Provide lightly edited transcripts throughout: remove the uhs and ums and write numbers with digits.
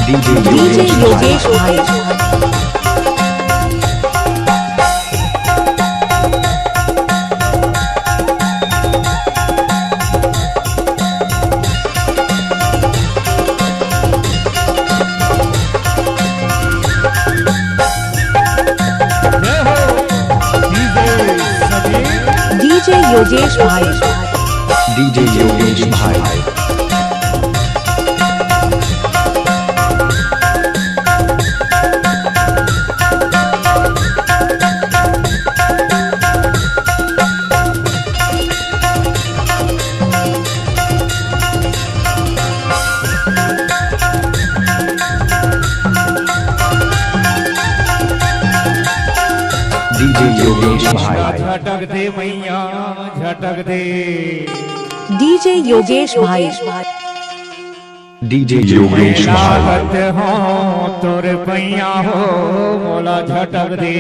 DJ Yogesh भाई। DJ Yogesh भाई। DJ Yogesh भाई। डीजे योगेश भाई। झटक दे मैया झटक दे। डीजे योगेश भाई। डीजे योगेश भाई। लागत हो तोरे पैया हो मोला झटक दे।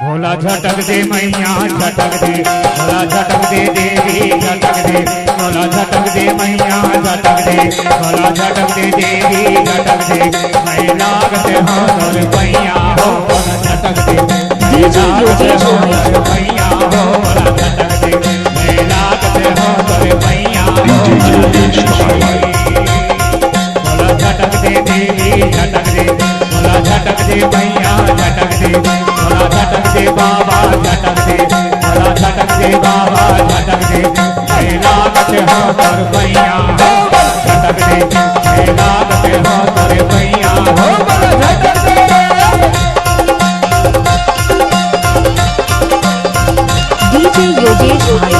भोला झटक दे मैया झटक दे। भोला झटक दे देवी झटक दे। भोला झटक दे मैया झटक दे। भोला झटक दे देवी झटक दे। मैं लागत हो तोरे पैया हो मोला झटक दे। डीजे योगेश भाई। पैया हो मोला झटक दे। मैं लागत हो तोरे पैया हो डीजे योगेश भाई। भोला झटक दे देवी झटक दे। भोला झटक दे मैया झटक दे। भोला झटक दे बाबा झटक दे। भोला झटक दे बाबा झटक दे। मैं लागत हो तोरे पैया हो मोला झटक दे। मैं लागत हो तोरे पैया हो मोला झटक दे। डीजे योगेश भाई।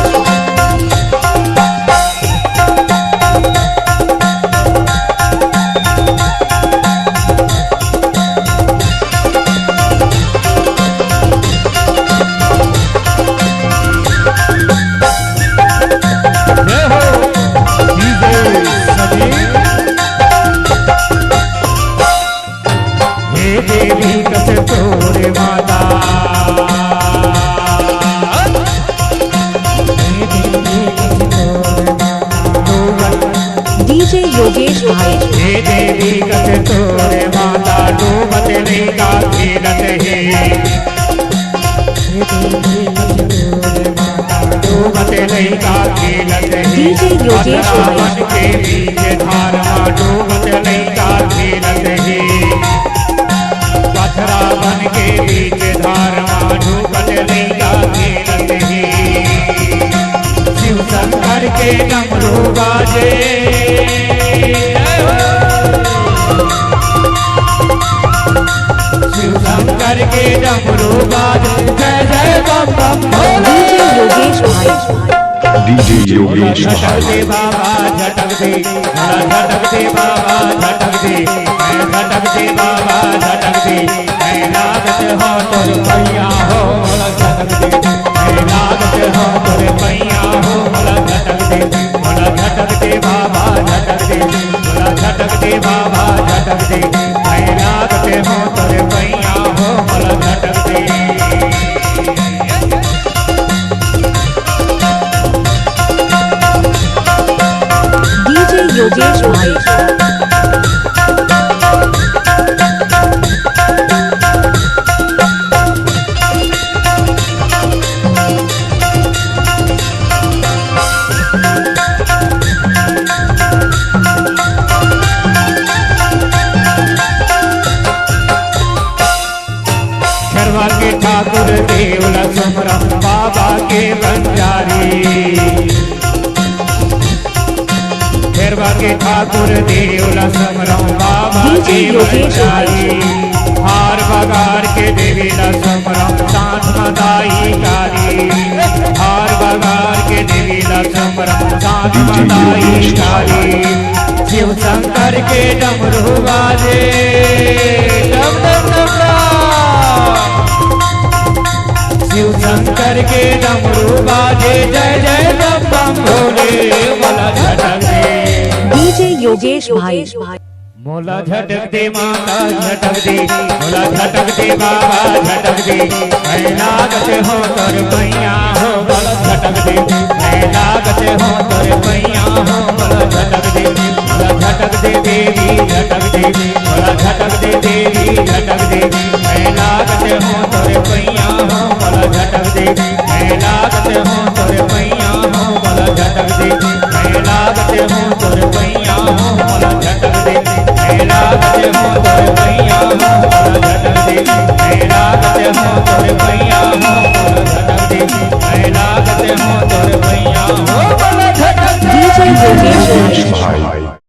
देवी कस तोरे माता। डीजे योगेश भाई। हे देवी कस तोरे माता डूबत नहीं का खेलत है। डूबत नहीं का खेलत है। डीजे योगेश भाई। मन के बीच धारा डूबत नहीं का खेलत है। पथरा बन के बीच धारमा डूबत नहीं का खेलत है। शिव शंकर के डमरू बाजे। शिव शंकर के डमरू बाजे। जय जय बम बम भोले। डीजे योगेश भाई। डीजे योगेश झटक भाई। दे बाबा झटक दे। भोला झटक दे बाबा झटक दे। मैं झटक दे बाबा झटक दे। मैं लागत हो तोरे पैया हो मोला झटक दे। मैं लागत हो तोरे पैया हो मोला झटक दे। भोला झटक दे बाबा झटक दे। भोला झटक दे बाबा झटक दे। मैं लागत हो तोरे पैया हो मोला झटक दे। डीजे योगेश भाई। खरवा के ठाकुर देवला सुमरा बाबा के बंजारी। खरवा के ठाकुर देवला सुमरा बाबा के डीजे योगेश बंजारी। हार बगार के देवीला सुमरा साथ मदाई कारी। हार बगार के देवीला सुमरा साथ मदाई कारी। शिव शंकर के डमरू बाजे। डम डम डम डम। शिव शंकर के डमरू बाजे। जय जय बम बम भोले। मोला झटक दे। डीजे योगेश भाई। मोला झटक दे माता झटक दे। मोला झटक दे बाबा झटक दे। मैं लागत हो तोर पैया हो मोला झटक दे। मैं लागत हो तोर पैया दे मैं लागत हूँ तोरे पैया हूँ बोला झटक दे मैं लागत हूँ तोरे पैया हूँ बोला झटक दे मैं लागत हूँ तोरे पैया हूँ बोला झटक दे मैं लागत हूँ तोरे पैया हूँ बोला झटक दे मैं लागत हूँ तोरे पैया हूँ बोला झटक दे योगेश भाई